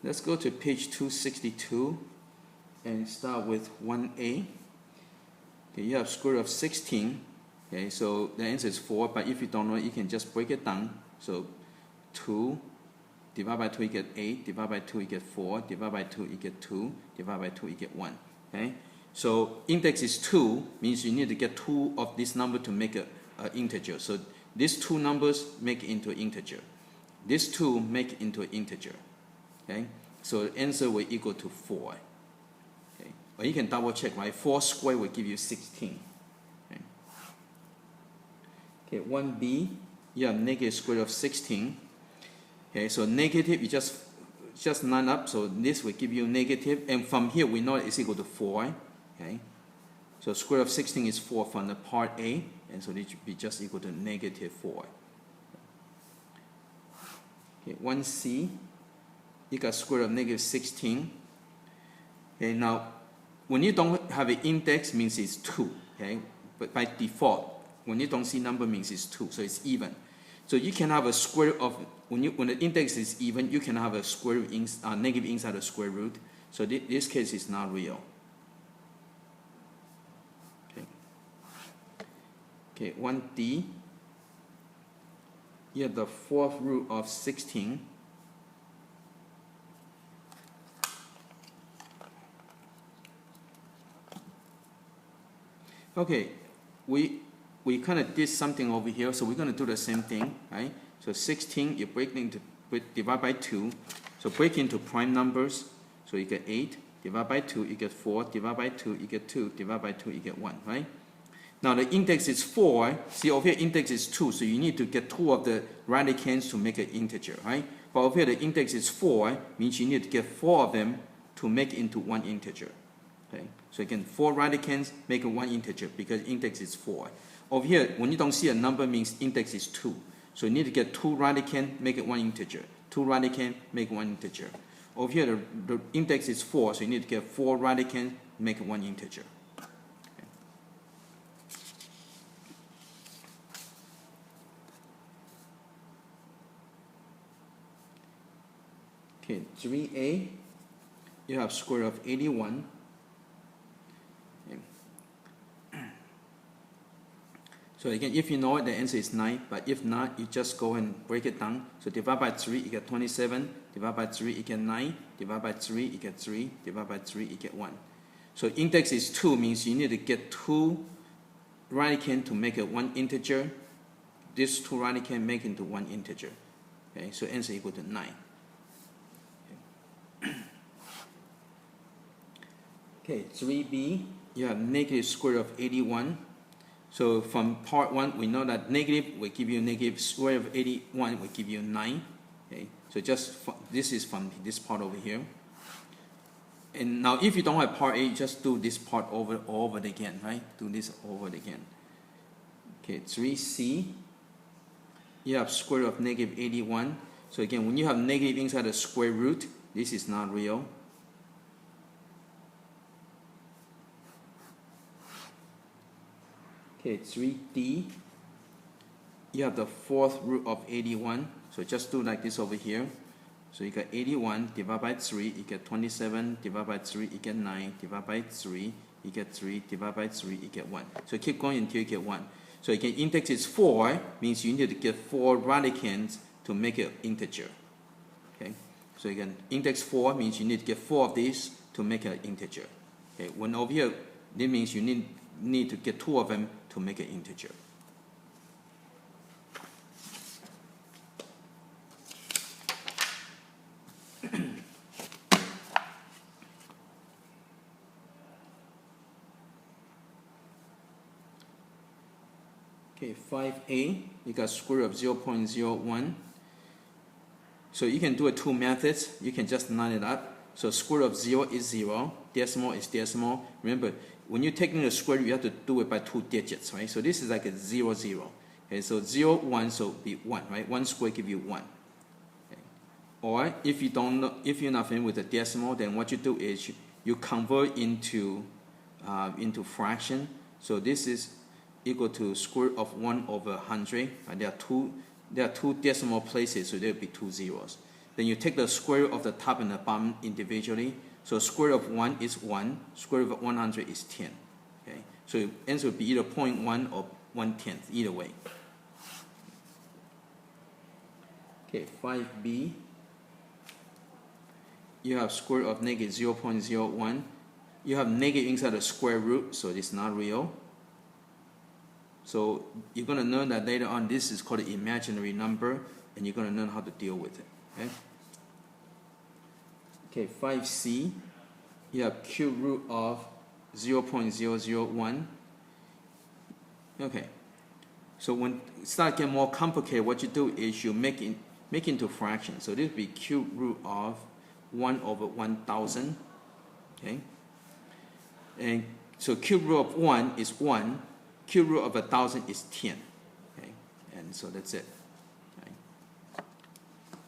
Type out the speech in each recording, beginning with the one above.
Let's go to page 262 and start with 1a. Okay, you have square root of 16. Okay, so the answer is 4, but if you don't know it, you can just break it down. So 2 divided by 2 equals 8, divided by 2 equals 4, divided by 2 equals 2, divided by 2 equals 1. Okay, so index is 2, means you need to get 2 of this number to make an integer. So these two numbers make into an integer. These two make into an integer. Okay, so the answer will equal to 4. Okay, but you can double check, right? 4 squared will give you 16. Okay, 1b, you have negative square root of 16. Okay, so negative, you just line up, so this will give you negative, and from here we know it's equal to 4. Okay, so square root of 16 is 4 from the part A, and so this should be just equal to negative 4. Okay, 1c, you got square root of negative 16. Okay, now when you don't have an index, means it's 2. Okay, but by default, when you don't see number, means it's 2, so it's even. So you can have a square root of, when the index is even, you can have a square root negative inside the square root. So this case is not real. Okay, 1d, you have the fourth root of 16. Okay, we kind of did something over here, so we're going to do the same thing, right? So 16, you divide by 2. So break into prime numbers. So you get 8, divide by 2, you get 4, divide by 2, you get 2, divide by 2, you get 1, right? Now the index is 4. See, over here index is 2, so you need to get 2 of the radicands to make an integer, right? But over here the index is 4, means you need to get 4 of them to make into one integer. Okay? So again, 4 radicands make one integer because index is 4. Over here, when you don't see a number, means index is 2. So you need to get 2 radicand, make it one integer. 2 radicand, make one integer. Over here, the index is 4, so you need to get 4 radicand, make it one integer. Okay, 3a, you have square root of 81. So again, if you know it, the answer is 9, but if not, you just go and break it down. So divide by 3, you get 27, divide by 3, you get 9, divide by 3, you get 3, divide by 3, you get 1. So index is 2, means you need to get 2 radicand to make it one integer. These 2 radicand make into one integer. Okay, so answer equal to 9. Okay, 3b, you have negative square root of 81. So from part 1, we know that negative will give you negative square root of 81 will give you 9. Okay, so this is from this part over here. And now if you don't have part A, just do this part over again, right? Do this over again. Okay, 3c, you have square root of negative 81. So again, when you have negative inside the square root, this is not real. Okay, 3d, you have the fourth root of 81. So just do like this over here. So you got 81 divided by 3, you get 27, divided by 3, you get 9, divided by 3, you get 3, divided by 3, you get 1. So keep going until you get 1. So again, index is 4, means you need to get 4 radicands to make an integer. Okay, so again, index 4 means you need to get 4 of these to make an integer. Okay, when over here, that means you need to get 2 of them to make an integer. Okay, 5a, you got square root of 0.01. So you can do it 2 methods. You can just line it up. So square root of 0 is 0, decimal is decimal. Remember, when you're taking the square root, you have to do it by 2 digits, right? So this is like a 0, 0. Okay, so 0, 1, so be 1, right? 1 square give you 1. Okay. Or if you don't know, if you're not familiar with the decimal, then what you do is you convert into fraction. So this is equal to square root of 1 over 100. Right? There are two decimal places, so there will be 2 zeros. Then you take the square root of the top and the bottom individually. So square root of 1 is 1. Square root of 100 is 10. Okay? So your answer would be either 0.1 or 1/10, either way. Okay, 5b. You have square root of negative 0.01. You have negative inside the square root, so it's not real. So you're going to learn that later on. This is called an imaginary number, and you're going to learn how to deal with it. Okay, 5c. You have cube root of 0.001. Okay. So when it starts getting more complicated, what you do is you make into fractions. So this would be cube root of 1 over 1,000. Okay. And so cube root of 1 is 1. Cube root of 1,000 is 10. Okay. And so that's it. Okay.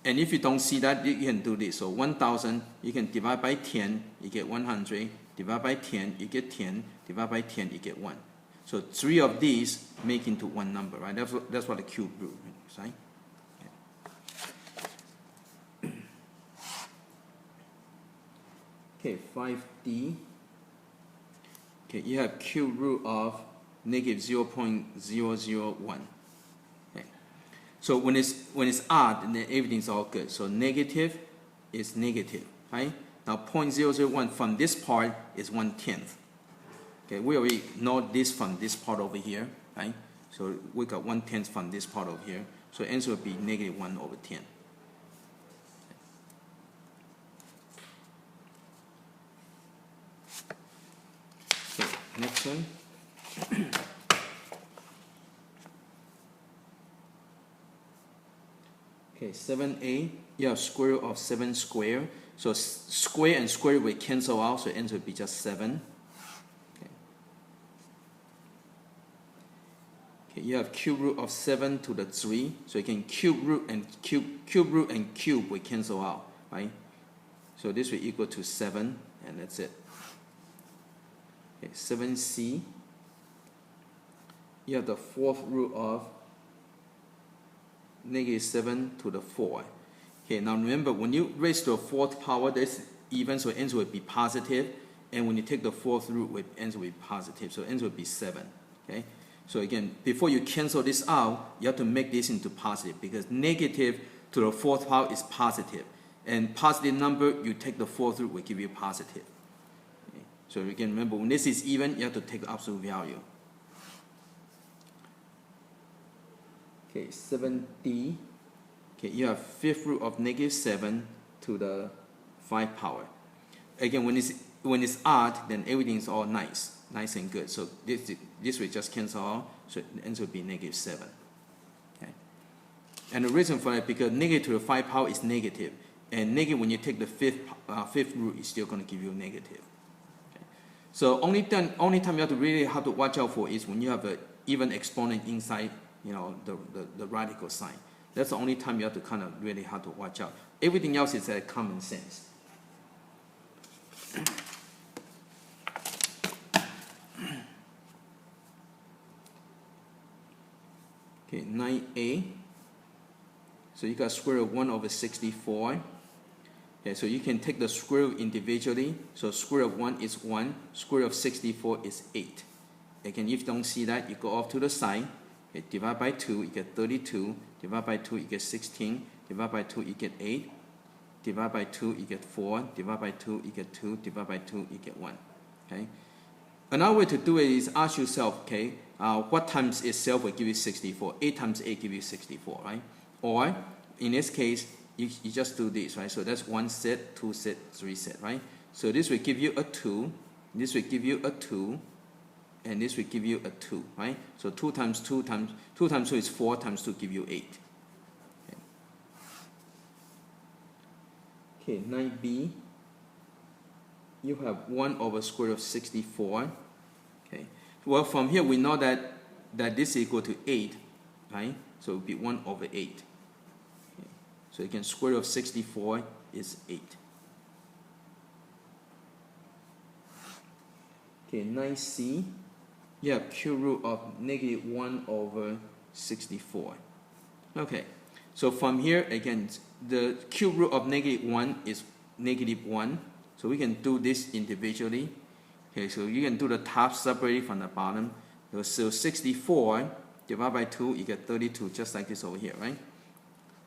And if you don't see that, you can do this. So 1,000, you can divide by 10, you get 100. Divide by 10, you get 10. Divide by 10, you get 1. So 3 of these make into one number, right? That's what the cube root is, right? Okay, 5d. Okay, you have cube root of negative 0.001. Okay. So when it's odd, then everything's all good. So negative is negative, right? Now 0.001 from this part is 1/10. Okay, we already know this from this part over here, right? So we got 1/10 from this part over here. So answer would be negative 1 over 10. Okay, next one. Okay, 7a, you have square root of 7 squared. So square and square will cancel out, so answer would be just 7. You have cube root of 7 to the 3, so you can cube root and cube will cancel out, right? So this will equal to 7, and that's it. Okay, 7c. You have the fourth root of negative 7 to the 4. Okay, now remember, when you raise to the fourth power, that's even, so answer will be positive, and when you take the fourth root, answer will be positive, so answer will be 7. Okay. So again, before you cancel this out, you have to make this into positive, because negative to the fourth power is positive. And positive number, you take the fourth root, will give you positive. Okay. So again, remember, when this is even, you have to take the absolute value. Okay, 7d. Okay, you have fifth root of negative 7 to the 5 power. Again, when it's odd, then everything is all nice and good. So this will just cancel out, so the answer will be negative 7. Okay. And the reason for that, because negative to the 5 power is negative, and negative when you take the fifth root is still going to give you negative. Okay. So only time you have to really have to watch out for is when you have an even exponent inside, the radical sign. That's the only time you have to kind of really have to watch out. Everything else is common sense. Okay, 9a. So you got square root of 1 over 64. Okay, so you can take the square root individually. So square root of 1 is 1. Square root of 64 is 8. Again, if you don't see that, you go off to the side. Okay, divide by 2, you get 32. Divide by 2, you get 16. Divide by 2, you get 8. Divide by 2, you get 4. Divide by 2, you get 2. Divide by 2, you get 1. Okay. Another way to do it is ask yourself, okay, what times itself will give you 64? 8 times 8 give you 64, right? Or, in this case, you just do this, right? So that's 1 set, 2 set, 3 set, right? So this will give you a 2. This will give you a 2. And this will give you a 2, right? So 2 times 2 times 2 times 2 is 4, times 2 give you 8. Okay, 9b. You have 1 over square root of 64. Okay. Well, from here we know that this is equal to 8, right? So it will be 1 over 8. Okay. So again, square root of 64 is 8. Okay, 9c. You have cube root of negative 1 over 64. Okay. So from here, again, the cube root of -1 is -1. So we can do this individually. Okay, so you can do the top separately from the bottom. So 64 divided by 2, you get 32, just like this over here, right?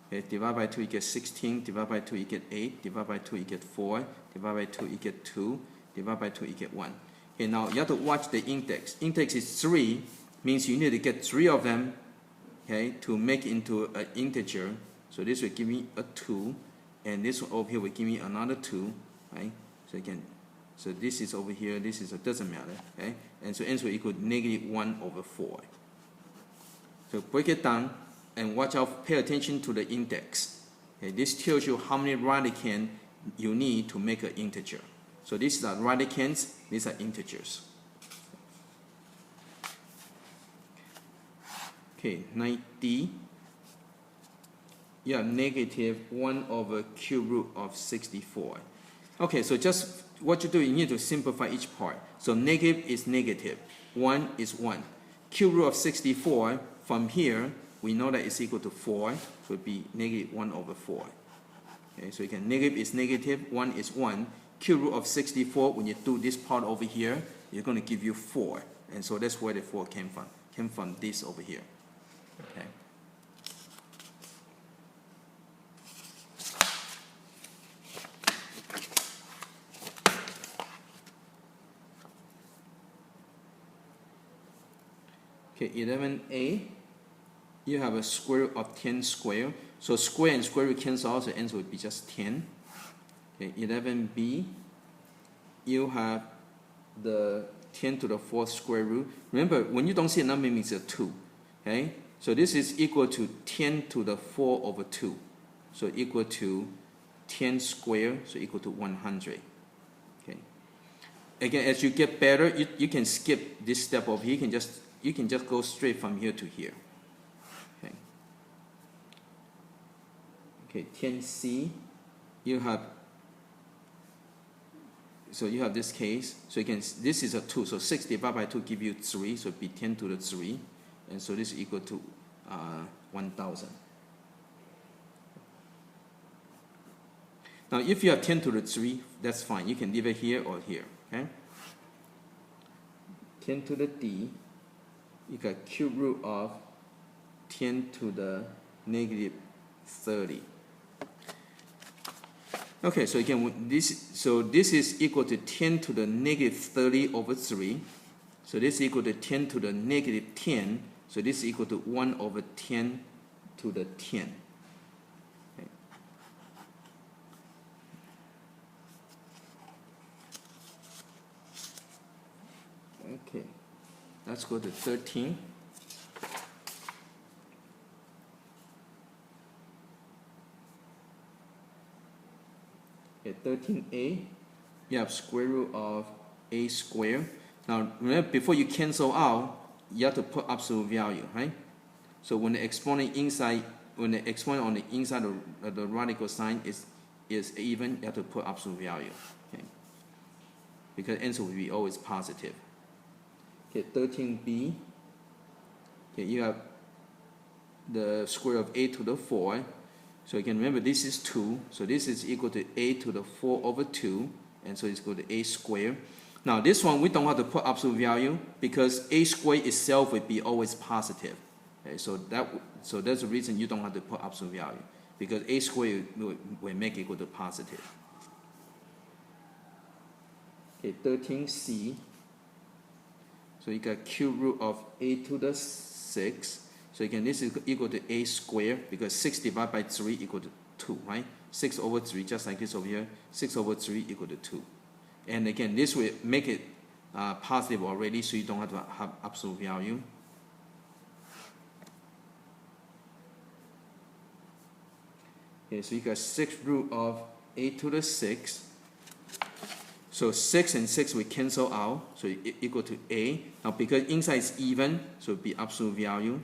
Okay, divide by 2, you get 16. Divide by 2, you get 8. Divide by 2, you get 4. Divide by 2, you get 2. Divide by 2, you get 1. Okay, now you have to watch the index. Index is 3, means you need to get 3 of them, okay, to make into an integer. So this will give me a 2, and this one over here will give me another 2, right? So again, so this is over here, this is, it doesn't matter, okay? And so answer equal to -1/4. So break it down and watch out, pay attention to the index. Okay, this tells you how many radicand you need to make an integer. So these are radicands, these are integers. Okay, 9D. You have -1/cube root of 64. Okay, so just what you do, you need to simplify each part. So negative is negative, 1 is 1. Cube root of 64, from here, we know that it's equal to 4, so it would be -1/4. Okay, so you can, negative is negative, 1 is 1. Cube root of 64, when you do this part over here, you're going to give you 4. And so that's where the 4 came from this over here. Okay. Okay, 11A, you have a square root of 10 squared. So square and square root cancel out, so the answer would be just 10. Okay, 11B, you have the 10 to the 4th square root. Remember, when you don't see a number, it means a 2. Okay, so this is equal to 10 to the 4/2. So equal to 10 squared, so equal to 100. Okay. Again, as you get better, you can skip this step over here. You can just go straight from here to here. Okay. Okay, 10C, you have this case. So again, this is a 2. So 6 divided by 2 give you 3. So it'd be 10 to the 3. And so this is equal to 1,000. Now, if you have 10 to the 3, that's fine. You can leave it here or here. Okay. 10 to the D, you got cube root of 10 to the -30. Okay, so again, this is equal to 10 to the -30/3. So this is equal to 10 to the -10. So this is equal to 1/10 to the 10. Okay. Okay, let's go to 13. Okay, 13A, you have square root of a squared. Now, remember, before you cancel out, you have to put absolute value, right? So when the exponent on the inside of the radical sign is even, you have to put absolute value, okay? Because the answer will be always positive. Okay, 13B, okay, you have the square of a to the 4. So you can remember this is 2, so this is equal to a to the 4/2, and so it's equal to a squared. Now this one we don't have to put absolute value because a squared itself will be always positive. Okay, so that's the reason you don't have to put absolute value, because a squared will make it equal to positive. Okay, 13C. So you got cube root of a to the 6. So again, this is equal to a squared because 6 divided by 3 equal to 2, right? 6/3, just like this over here. 6/3 equal to 2. And again, this will make it positive already, so you don't have to have absolute value. Okay, so you got 6 root of a to the 6. So 6 and 6 will cancel out, so equal to a. Now because inside is even, so it'll be absolute value.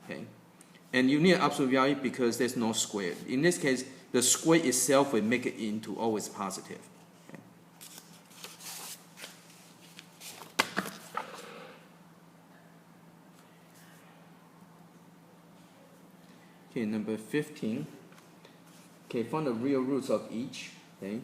Okay, and you need absolute value because there's no square. In this case, the square itself will make it into always positive. Okay. Okay, number 15. Okay, find the real roots of each. Okay,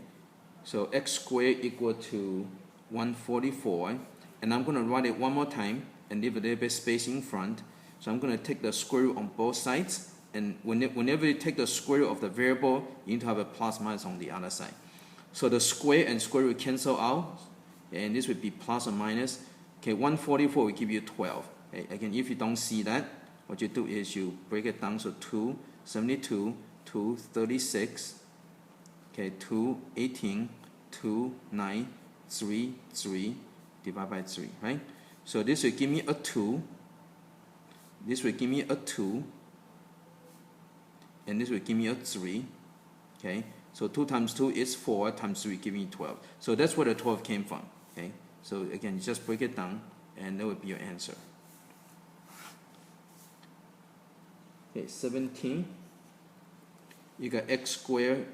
so x squared equal to 144, and I'm going to write it one more time and leave a little bit space in front. So I'm going to take the square root on both sides, and whenever you take the square root of the variable, you need to have a plus minus on the other side. So the square and square root cancel out, and this would be plus or minus. Okay, 144 will give you 12. Okay, again, if you don't see that, what you do is you break it down. So 272, 236, okay, 218, 2, 9, 3, 3, divided by 3, right? So this will give me a 2. This will give me a 2. And this will give me a 3. Okay? So 2 times 2 is 4, times 3 give me 12. So that's where the 12 came from. Okay? So again, you just break it down, and that would be your answer. Okay, 17. You got x squared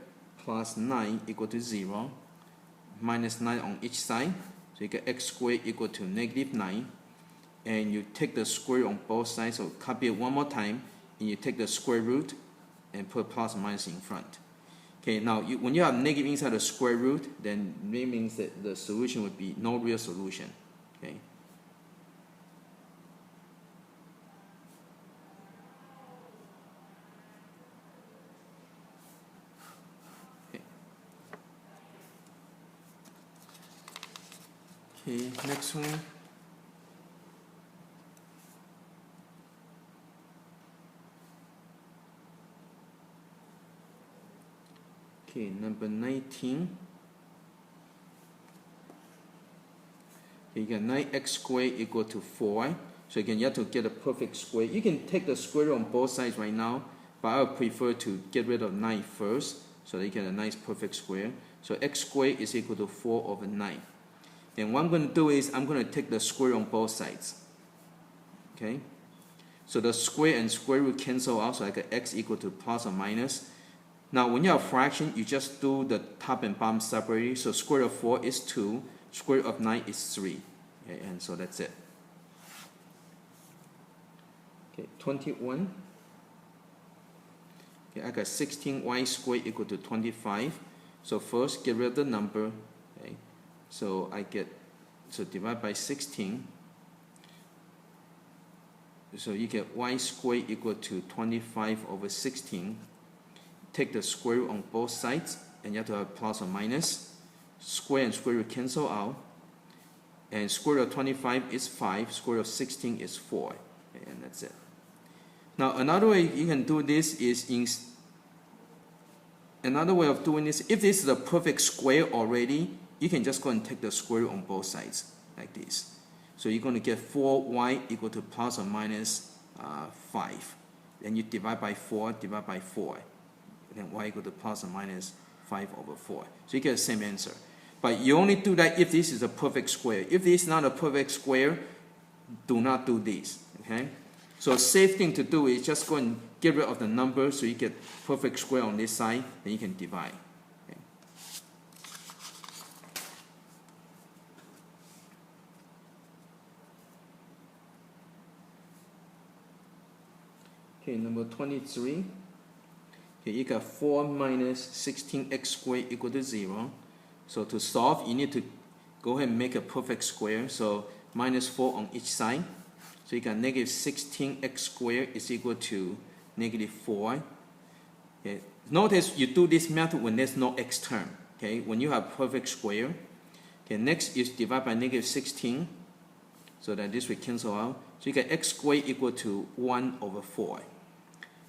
plus 9 equal to 0, minus 9 on each side. So you get x squared equal to negative 9. And you take the square on both sides, so copy it one more time, and you take the square root and put plus or minus in front. Okay, now when you have negative inside the square root, then it means that the solution would be no real solution. Okay. Okay, next one. Okay, number 19. Okay, you got 9x squared equal to 4. So again, you have to get a perfect square. You can take the square root on both sides right now, but I would prefer to get rid of 9 first, so that you get a nice perfect square. So x squared is equal to 4 over 9. And what I'm going to do is I'm going to take the square on both sides. Okay? So the square and square root cancel out, so I get x equal to plus or minus. Now, when you have fraction, you just do the top and bottom separately. So square root of 4 is 2, square root of 9 is 3. Okay, and so that's it. Okay, 21. Okay, I got 16y squared equal to 25. So first, get rid of the number. Okay, so divide by 16. So you get y squared equal to 25 over 16. Take the square root on both sides, and you have to have plus or minus. Square and square root cancel out. And square root of 25 is 5, square root of 16 is 4. Okay, and that's it. Now, another way you can do this is another way of doing this, if this is a perfect square already, you can just go and take the square root on both sides, like this. So you're going to get 4y equal to plus or minus 5. Then you divide by 4, divide by 4. And then y equal to plus or minus 5 over 4. So you get the same answer. But you only do that if this is a perfect square. If this is not a perfect square, do not do this. Okay? So a safe thing to do is just go and get rid of the number so you get perfect square on this side, then you can divide. Okay, number 23. Okay, you got 4 minus 16x squared equal to 0. So to solve, you need to go ahead and make a perfect square. So minus 4 on each side. So you got negative 16x squared is equal to negative 4. Okay. Notice you do this method when there's no x term. Okay, when you have perfect square. Okay, next is divide by negative 16. So that this will cancel out. So you get x squared equal to 1 over 4.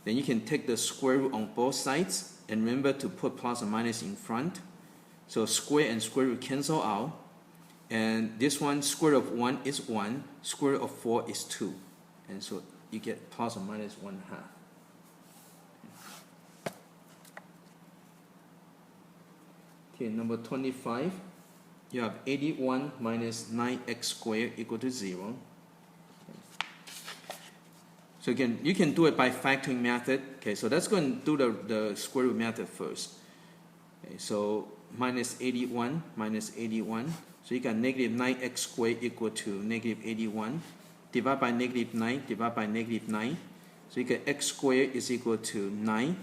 Then you can take the square root on both sides, and remember to put plus or minus in front. So square and square root cancel out. And this one, square root of 1 is 1, square root of 4 is 2. And so you get plus or minus 1/2. Okay, number 25. You have 81 minus 9x squared equal to 0. So again, you can do it by factoring method. Okay, so let's go and do the square root method first. Okay, so minus 81 minus 81. So you got negative 9x squared equal to negative 81. Divide by negative 9, divide by negative 9. So you get x squared is equal to 9.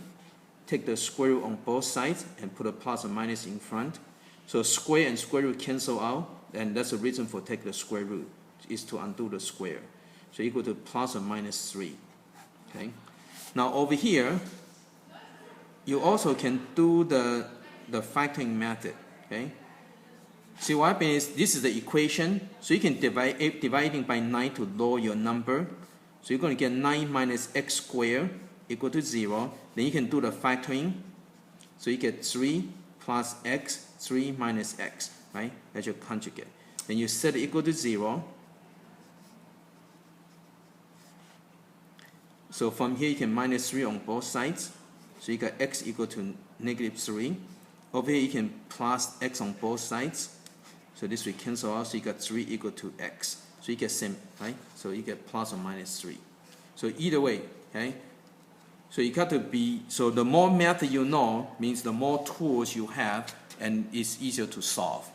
Take the square root on both sides and put a plus or minus in front. So square and square root cancel out, and that's the reason for take the square root, is to undo the square. So equal to plus or minus 3. Okay. Now over here, you also can do the factoring method. Okay. See what happens is this is the equation, so you can dividing by 9 to lower your number. So you're going to get 9 minus x squared equal to 0. Then you can do the factoring. So you get 3 plus x, 3 minus x, right? That's your conjugate. Then you set it equal to 0. So from here you can minus 3 on both sides. So you got x equal to negative 3. Over here you can plus x on both sides. So this will cancel out, so you got 3 equal to x. So you get same, right? So you get plus or minus 3. So either way, okay? So you got to be, so the more method you know means the more tools you have and it's easier to solve.